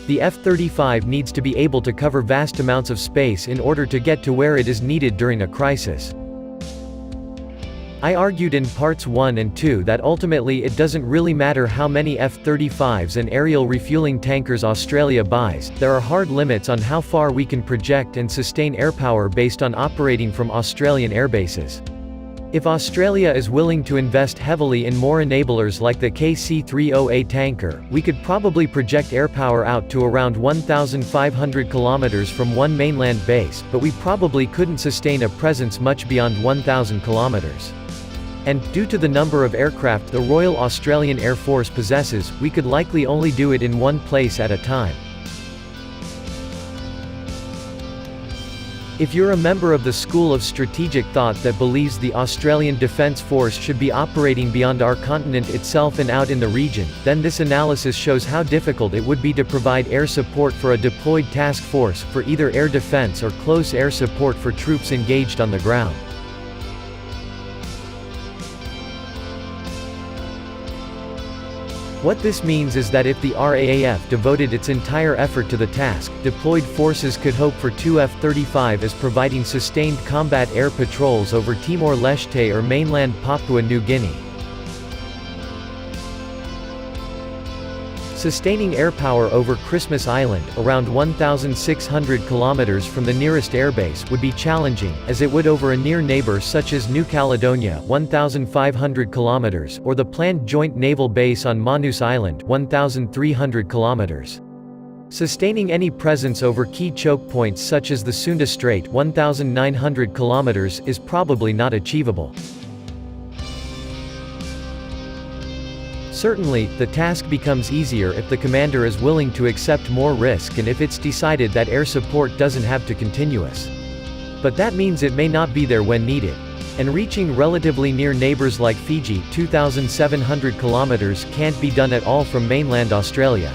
The F-35 needs to be able to cover vast amounts of space in order to get to where it is needed during a crisis. I argued in parts 1 and 2 that ultimately it doesn't really matter how many F-35s and aerial refueling tankers Australia buys, there are hard limits on how far we can project and sustain airpower based on operating from Australian airbases. If Australia is willing to invest heavily in more enablers like the KC-30A tanker, we could probably project airpower out to around 1,500 kilometers from one mainland base, but we probably couldn't sustain a presence much beyond 1,000 kilometers. And, due to the number of aircraft the Royal Australian Air Force possesses, we could likely only do it in one place at a time. If you're a member of the school of strategic thought that believes the Australian Defence Force should be operating beyond our continent itself and out in the region, then this analysis shows how difficult it would be to provide air support for a deployed task force, for either air defence or close air support for troops engaged on the ground. What this means is that if the RAAF devoted its entire effort to the task, deployed forces could hope for 2 F-35 as providing sustained combat air patrols over Timor-Leste or mainland Papua New Guinea. Sustaining airpower over Christmas Island, around 1,600 kilometers from the nearest airbase, would be challenging, as it would over a near neighbor such as New Caledonia, 1,500 kilometers, or the planned joint naval base on Manus Island, 1,300 kilometers. Sustaining any presence over key choke points such as the Sunda Strait, 1,900 kilometers, is probably not achievable. Certainly, the task becomes easier if the commander is willing to accept more risk and if it's decided that air support doesn't have to continuous. But that means it may not be there when needed. And reaching relatively near neighbors like Fiji, 2,700 kilometers, can't be done at all from mainland Australia.